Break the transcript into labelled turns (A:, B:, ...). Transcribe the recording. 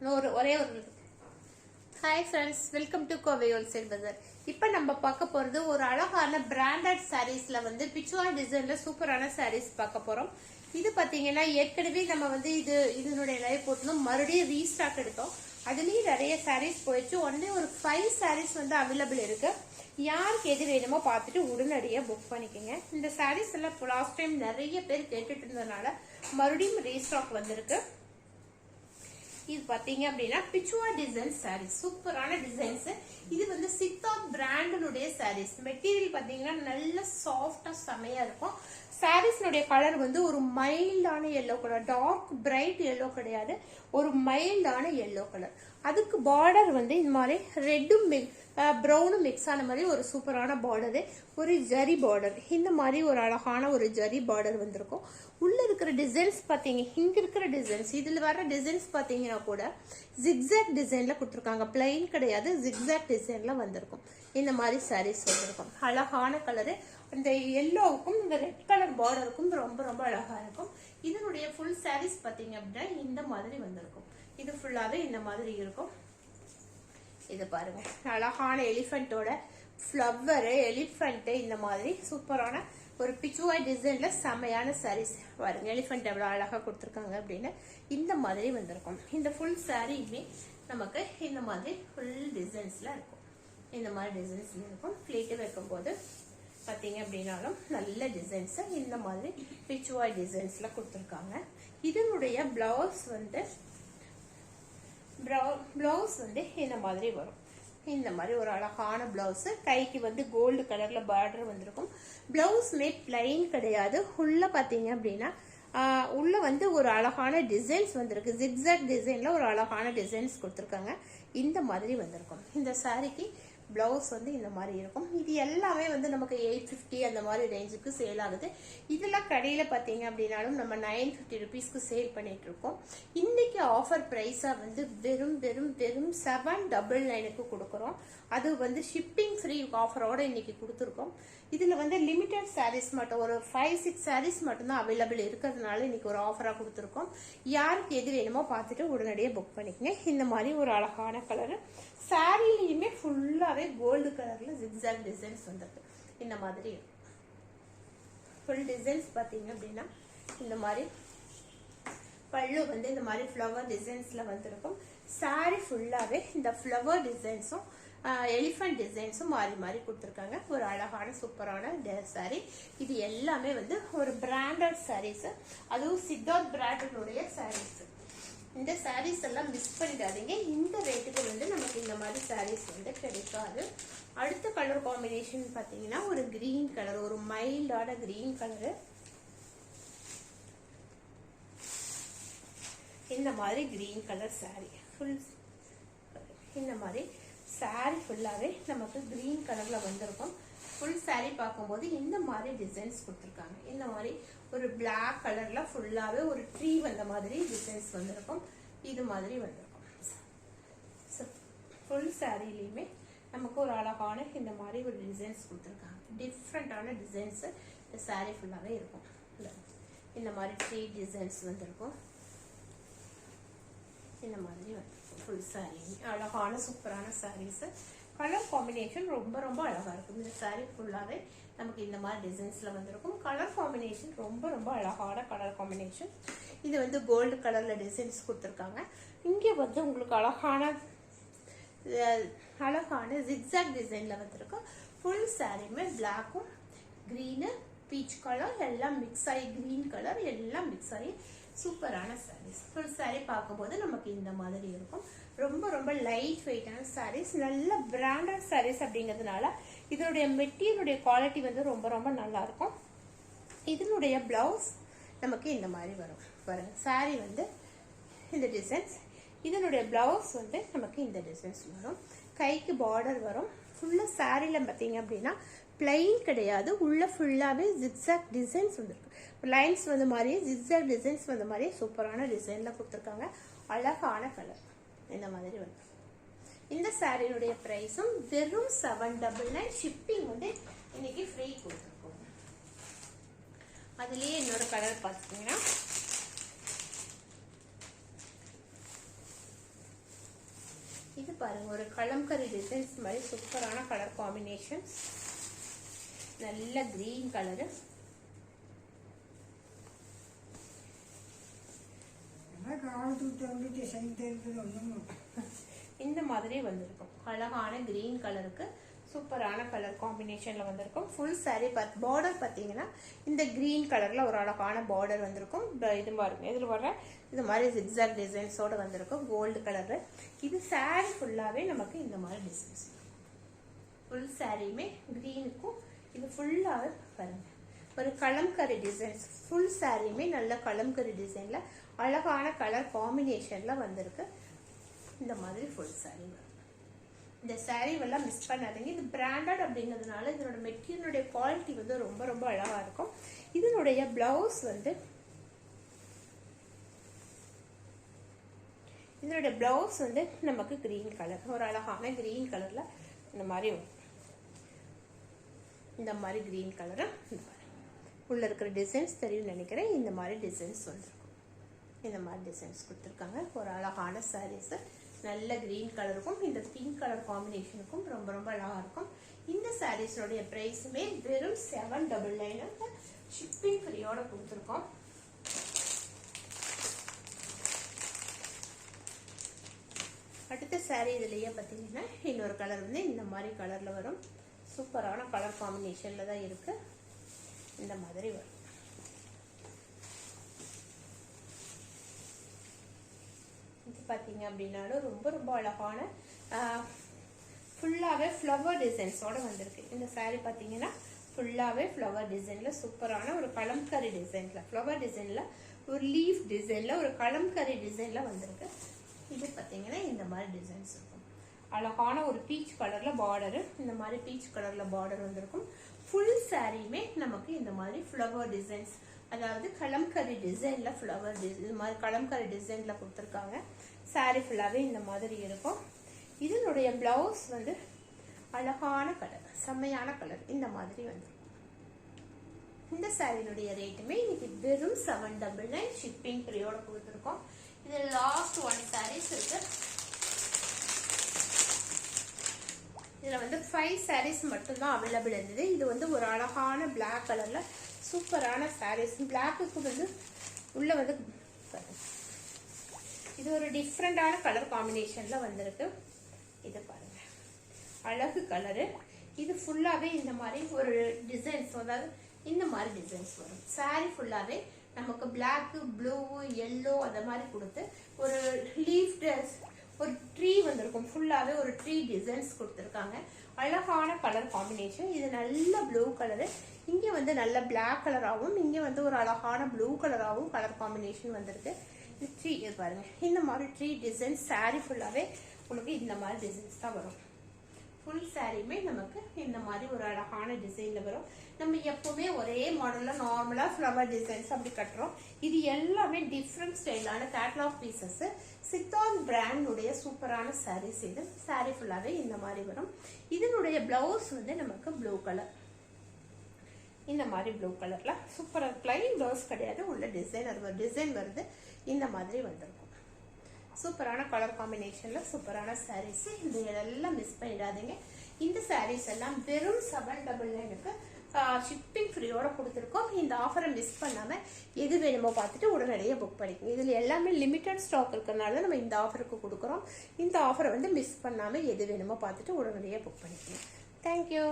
A: ஒரே ஒரு hi friends, welcome to Kovai wholesale Bazaar. இப்போ நம்ம பார்க்க போகிறது ஒரு அழகான பிராண்டட் சாரீஸில் வந்து பிச்சுவா டிசைனில் சூப்பரான சாரீஸ் பார்க்க போகிறோம். இது பார்த்தீங்கன்னா ஏற்கனவே நம்ம வந்து இதனுடைய லைவ் போட்டோம், மறுபடியும் ரீஸ்டாக் எடுத்தோம். அதுலேயும் நிறைய சாரீஸ் போயிடுச்சு. உடனே ஒரு 5 சாரீஸ் வந்து அவைலபிள் இருக்கு. யாருக்கு எது வேணுமோ பார்த்துட்டு உடனடியாக புக் பண்ணிக்கோங்க. இந்த சாரீஸ் எல்லாம் லாஸ்ட் டைம் நிறைய பேர் கேட்டுட்டு இருந்ததுனால மறுபடியும் ரீஸ்டாக் வந்திருக்கு. இது பாத்தீங்க அப்படின்னா பிச்சுவா டிசைன் சாரீஸ், சூப்பரான டிசைன்ஸ். இது வந்து சித்தார்த் பிராண்டினுடைய சாரீஸ். மெட்டீரியல் பாத்தீங்கன்னா நல்ல சாஃப்டா செமையா இருக்கும். சாரீஸ்னுடைய கலர் வந்து ஒரு மைல்டான yellow colour, dark bright yellow கிடையாது, ஒரு மைல்டான எல்லோ கலர். அதுக்கு பார்டர் வந்து இந்த மாதிரி ரெட்டும் ப்ரௌனும் மிக்ஸ் ஆன மாதிரி ஒரு சூப்பரான பார்டரு, ஒரு ஜரி பார்டர். இந்த மாதிரி ஒரு அழகான ஒரு ஜரி பார்டர் வந்திருக்கும். உள்ள இருக்கிற டிசைன்ஸ் பாத்தீங்க, இங்க இருக்கிற டிசைன்ஸ், இதுல வர டிசைன்ஸ் பாத்தீங்கன்னா கூட ஜிக்ஸாக் டிசைன்ல கொடுத்துருக்காங்க. பிளைன் கிடையாது, ஜிக்ஸாக் டிசைன்ல வந்திருக்கும். இந்த மாதிரி சாரீஸ் வந்திருக்கும். அழகான கலரு. இந்த எல்லோவுக்கும் இந்த ரெட் கலர் பார்டருக்கும் ரொம்ப ரொம்ப அழகா இருக்கும். இதனுடைய ஃபுல் சாரீஸ் பாத்தீங்க அப்படின்னா இந்த மாதிரி வந்திருக்கும். இது ஃபுல்லாவே இந்த மாதிரி இருக்கும். இது பாருங்க, அழகான எலிஃபென்ட்டோட ஃப்ளவர், எலிஃபென்ட் இந்த மாதிரி சூப்பரான ஒரு பிச்சுவா டிசைன்ல செமையான சாரீஸ் பாருங்க. எலிஃபென்ட் எவ்வளவு அழகா கொடுத்துருக்காங்க அப்படின்னு இந்த மாதிரி வந்திருக்கும். இந்த ஃபுல் சாரியுமே நமக்கு இந்த மாதிரி ஃபுல் டிசைன்ஸ்ல இருக்கும். இந்த மாதிரி டிசைன்ஸ்ல இருக்கும். பிளேட்டு வைக்கும் போது பாத்தீங்க அப்படின்னாலும் நல்ல டிசைன்ஸ் இந்த மாதிரி பிச்சுவா டிசைன்ஸ்ல கொடுத்துருக்காங்க. இதனுடைய பிளவுஸ் வந்து இந்த மாதிரி வரும். இந்த மாதிரி ஒரு அழகான பிளவுஸ். கைக்கு வந்து கோல்டு கலர்ல பார்டர் வந்திருக்கும். பிளவுஸ்மே பிளைன் கிடையாது. உள்ள பாத்தீங்க அப்படின்னா உள்ள வந்து ஒரு அழகான டிசைன்ஸ் வந்திருக்கு. ஜிக்ஸாக் டிசைன்ல ஒரு அழகான டிசைன்ஸ் கொடுத்துருக்காங்க. இந்த மாதிரி வந்திருக்கும். இந்த சாரிக்கு பிளவுஸ் வந்து இந்த மாதிரி இருக்கும். இது எல்லாமே வந்து நமக்கு 850 அந்த மாதிரி ரேஞ்சுக்கு சேல் ஆகுது. இதெல்லாம் கடையில பாத்தீங்க அப்படின்னாலும் நம்ம 950 ருபீஸ்க்கு சேல் பண்ணிட்டு இருக்கோம். இன்னைக்கு ஆஃபர் பிரைஸா வந்து வெறும் 799க்கு கொடுக்குறோம். அது வந்து ஷிப்பிங் ஃப்ரீ ஆஃபரோட இன்னைக்கு கொடுத்துருக்கோம். இதுல வந்து லிமிடெட் சாரீஸ் மட்டும், ஒரு 5-6 சாரீஸ் மட்டும் தான் அவைலபிள் இருக்கிறதுனால இன்னைக்கு ஒரு ஆஃபரா கொடுத்துருக்கோம். யாருக்கு எது வேணுமோ பார்த்துட்டு உடனடியே புக் பண்ணிக்கங்க. இந்த மாதிரி ஒரு அழகான கலரு. சாரிலையுமே ஃபுல்லாவே கோல்டு கலர்ல ஜிக்ஸாக் டிசைன்ஸ் வந்திருக்கு. இந்த மாதிரி ஃபுல் டிசைன்ஸ் பாத்தீங்க அப்படின்னா இந்த மாதிரி பல்லு வந்து இந்த மாதிரி ஃப்ளவர் டிசைன்ஸ்ல வந்திருக்கும். சாரி ஃபுல்லாவே இந்த ஃப்ளவர் டிசைன்ஸும் எலிஃபென்ட் டிசைன்ஸும் மாறி மாறி கொடுத்துருக்காங்க. ஒரு அழகான சூப்பரான சாரி. இது எல்லாமே வந்து ஒரு பிராண்டட் சாரீஸ், அதுவும் சித்தார்த் பிராண்டினுடைய சாரீஸ். இந்த சாரீஸ் எல்லாம் மிஸ் பண்ணிடாதீங்க. இந்த ரேட்டுக்கு வந்து நமக்கு இந்த மாதிரி சாரீஸ் வந்து கிடைக்காது. அடுத்த கலர் காம்பினேஷன் பாத்தீங்கன்னா ஒரு கிரீன் கலர், ஒரு மைல்டான கிரீன் கலரு. இந்த மாதிரி கிரீன் கலர் சாரி ஃபுல். இந்த மாதிரி சாரி ஃபுல்லாவே நமக்கு கிரீன் கலர்ல வந்திருக்கும். ஃபுல் சாரி பார்க்கும்போது இந்த மாதிரி டிசைன்ஸ் கொடுத்துருக்காங்க. இந்த மாதிரி ஒரு பிளாக் கலர்ல ஃபுல்லாவே ஒரு ட்ரீ வந்த மாதிரி டிசைன்ஸ் வந்திருக்கும். இது மாதிரி வந்திருக்கும். ஃபுல் சாரிலையுமே நமக்கு ஒரு அழகான இந்த மாதிரி ஒரு டிசைன்ஸ் கொடுத்துருக்காங்க. டிஃப்ரெண்டான டிசைன்ஸ் இந்த சாரி ஃபுல்லாவே இருக்கும். இந்த மாதிரி ட்ரீ டிசைன்ஸ் வந்திருக்கும். இந்த மாதிரி வந்திருக்கும். ஃபுல் சாரி அழகான சூப்பரான சாரீஸ். கலர் காம்பினேஷன் ரொம்ப ரொம்ப அழகா இருக்கும். இந்த சாரி ஃபுல்லாவே நமக்கு இந்த மாதிரி டிசைன்ஸ்ல வந்திருக்கும். கலர் காம்பினேஷன் ரொம்ப ரொம்ப அழகான கலர் காம்பினேஷன். இது வந்து கோல்டு கலர்ல டிசைன்ஸ் கொடுத்துருக்காங்க. இங்க வந்து உங்களுக்கு அழகான ஜிக்ஸாக் டிசைன்ல வந்திருக்கும். ஃபுல் சாரியுமே பிளாக்கும் கிரீனு பீச் கலர் எல்லாம் மிக்ஸ் ஆகி, கிரீன் கலர் எல்லாம் மிக்ஸ் ஆகி சூப்பரான சாரீஸ். ஃபுல் சாரி பார்க்கும்போது நமக்கு இந்த மாதிரி இருக்கும். ரொம்ப ரொம்ப லைட் வெயிட்டான சாரீஸ், நல்ல பிராண்டட் சாரீஸ் அப்படிங்கிறதுனால இதனுடைய மெட்டீரியலுடைய குவாலிட்டி வந்து ரொம்ப ரொம்ப நல்லா இருக்கும். இதனுடைய பிளவுஸ் நமக்கு இந்த மாதிரி வரும் பாருங்க. சாரி வந்து இந்த டிசைன்ஸ், இதனுடைய பிளவுஸ் வந்து நமக்கு இந்த டிசைன்ஸ் வரும். கைக்கு பார்டர் வரும். ஃபுல்லா சாரில பாத்தீங்க அப்படின்னா பிளைன் கிடையாது, உள்ள ஃபுல்லாவே ஜிக்ஸாக் டிசைன்ஸ் வந்திருக்கு. லைன்ஸ் வந்த மாதிரியே ஜிக்ஸாக் டிசைன்ஸ் வந்த மாதிரியே சூப்பரான டிசைன்ல கொடுத்துருக்காங்க. அழகான கலர் இந்த மாதிரி வந்து. இந்த சாரியுடைய பிரைஸும் வெறும் 799. ஷிப்பிங் வந்து இன்னைக்கு ஃப்ரீ கொடுத்துருக்கோம். அதுலயே இன்னொரு கலர் பார்த்தீங்கன்னா இது பாருங்க ஒரு கலம்கரி டிசைன்ஸ் மாதிரி சூப்பரான கலர் காம்பினேஷன். நல்ல கிரீன் கலரு. இந்த மாதிரி வந்திருக்கும். அழகான கிரீன் கலருக்கு சூப்பரான கலர் காம்பினேஷன்ல வந்திருக்கும். ஃபுல் சாரி பார்டர் பார்த்தீங்கன்னா இந்த கிரீன் கலர்ல ஒரு அழகான பார்டர் வந்திருக்கும். இது பாருங்க, இதில் வர இது மாதிரி ஜிக்ஸாக் டிசைன்ஸோட வந்திருக்கும் கோல்டு கலரு. இது சாரி ஃபுல்லாவே நமக்கு இந்த மாதிரி டிசைன்ஸ். ஃபுல் சாரியுமே கிரீனுக்கும் இது ஃபுல்லாவே பாருங்க ஒரு கலம்கரி டிசைன்ஸ். ஃபுல் சாரியுமே நல்ல கலம்கரி டிசைன்ல அழகான கலர் காம்பினேஷன்ல வந்திருக்கு. இந்த மாதிரி ஃபுல் சாரி வரும். இந்த சாரி எல்லாம் மிஸ் பண்ணாதீங்க. இது பிராண்டட் அப்படிங்கிறதுனால இதனோட மெட்டீரியலுடைய குவாலிட்டி வந்து ரொம்ப ரொம்ப அழகா இருக்கும். இதனுடைய பிளவுஸ் வந்து நமக்கு கிரீன் கலர், ஒரு அழகான கிரீன் கலர்ல இந்த மாதிரி வரும். இந்த மாதிரி கிரீன் கலர் உள்ள இருக்கிற டிசைன்ஸ் தெரியும் நினைக்கிறேன். இந்த மாதிரி டிசைன்ஸ் வந்துருக்கும். இந்த மாதிரி டிசைன்ஸ் கொடுத்துருக்காங்க. ஒரு அழகான சாரீஸ் நல்ல கிரீன் கலருக்கும் இந்த பிங்க் கலர் காம்பினேஷனுக்கும் ரொம்ப ரொம்ப அழகா இருக்கும். இந்த சாரீஸோடைய பிரைஸுமே வெறும் 799. ஷிப்பிங் ஃப்ரீயோட கொடுத்துருக்கோம். அடுத்த சாரீ இதுலயே பார்த்தீங்கன்னா இன்னொரு கலர் வந்து இந்த மாதிரி கலர்ல வரும். சூப்பரான கலர் காம்பினேஷன்ல தான் இருக்கு. இந்த மாதிரி வரும். இது பார்த்தீங்க அப்படின்னாலும் ரொம்ப ரொம்ப அழகான ஃபுல்லாகவே ஃப்ளவர் டிசைன்ஸோட வந்திருக்கு. இந்த சாரீ பார்த்தீங்கன்னா ஃபுல்லாகவே ஃப்ளவர் டிசைனில் சூப்பரான ஒரு கலம்கரி டிசைனில் ஃப்ளவர் டிசைனில் ஒரு லீஃப் டிசைனில் ஒரு கலம்கரி டிசைனில் வந்திருக்கு. இது பார்த்தீங்கன்னா இந்த மாதிரி டிசைன்ஸ் இருக்கும். அழகான ஒரு பீச் கலரில் பார்டரு, இந்த மாதிரி பீச் கலரில் பார்டர் வந்திருக்கும். ஃபுல் சாரியுமே நமக்கு இந்த மாதிரி ஃப்ளவர் டிசைன்ஸ், அதாவது கலம்கரி டிசைனில் ஃப்ளவர் இது மாதிரி கலம்கரி டிசைனில் கொடுத்துருக்காங்க. சாரி ஃபுல்லாகவே இந்த மாதிரி இருக்கும். இதனுடைய பிளவுஸ் வந்து அழகான கலர், செம்மையான கலர் இந்த மாதிரி வந்துடும். இந்த சாரியினுடைய ரேட்டுமே இன்னைக்கு வெறும் 799. ஷிப்பிங் ஃப்ரீயோட கொடுத்துருக்கோம். இது லாஸ்ட் 1 சாரீஸ் இருக்கு. இதில் வந்து 5 சாரீஸ் மட்டும்தான் அவைலபிள் இருந்தது. இது வந்து ஒரு அழகான பிளாக் கலர்ல சூப்பரான சாரீஸ். பிளாக்குக்கு வந்து உள்ள வந்து இது ஒரு டிஃப்ரெண்டான கலர் காம்பினேஷன்ல வந்திருக்கு. இது பாருங்க, அழகு கலரு. இது ஃபுல்லாவே இந்த மாதிரி ஒரு டிசைன்ஸ், அதாவது இந்த மாதிரி டிசைன்ஸ் வரும். சாரி ஃபுல்லாவே நமக்கு பிளாக், ப்ளூ, எல்லோ அந்த மாதிரி கொடுத்து ஒரு லீஃப் ட்ரெஸ், ஒரு ட்ரீ வந்திருக்கும். ஃபுல்லாவே ஒரு ட்ரீ டிசைன்ஸ் கொடுத்துருக்காங்க. அழகான கலர் காம்பினேஷன். இது நல்ல ப்ளூ கலரு. இங்க வந்து நல்ல பிளாக் கலராகவும், இங்க வந்து ஒரு அழகான ப்ளூ கலராகவும் கலர் காம்பினேஷன் வந்திருக்கு. ட்ரீ பாருங்க, இந்த மாதிரி ட்ரீ டிசைன்ஸ். சாரி ஃபுல்லாவே உங்களுக்கு இந்த மாதிரி டிசைன்ஸ் தான் வரும். ஃபுல் சாரியுமே நமக்கு இந்த மாதிரி ஒரு அழகான டிசைன்ல வரும். நம்ம எப்பவுமே ஒரே மாடல்ல நார்மலா ஃப்ளவர் டிசைன்ஸ் அப்படி கட்டுறோம். இது எல்லாமே டிஃப்ரெண்ட் ஸ்டைலான கேட்லாக் பீசஸ். சித்தார்த் பிராண்டுடைய சூப்பரான சாரீஸ். இது சாரி ஃபுல்லாவே இந்த மாதிரி வரும். இதனுடைய பிளவுஸ் வந்து நமக்கு ப்ளூ கலர், இந்த மாதிரி ப்ளூ கலர்ல சூப்பரா பிளைன் பிளவுஸ் கிடையாது, உள்ள டிசைன் வருது. இந்த மாதிரி வந்திருக்கும். சூப்பரான கலர் காம்பினேஷன்ல சூப்பரான சாரீஸ். இந்த எல்லாம் மிஸ் பண்ணிடாதீங்க. இந்த சாரீஸ் எல்லாம் வெறும் 799க்கு ஷிப்பிங் ஃப்ரீயோட கொடுத்துருக்கோம். இந்த ஆஃபரை மிஸ் பண்ணாம எது வேணுமோ பார்த்துட்டு உடனடியாக புக் பண்ணிக்கோங்க. இதுல எல்லாமே லிமிட்டட் ஸ்டாக் இருக்கிறனால நம்ம இந்த ஆஃபருக்கு கொடுக்குறோம். இந்த ஆஃபரை வந்து மிஸ் பண்ணாம எது வேணுமோ பார்த்துட்டு உடனடியாக புக் பண்ணிக்கோங்க. தேங்க்யூ.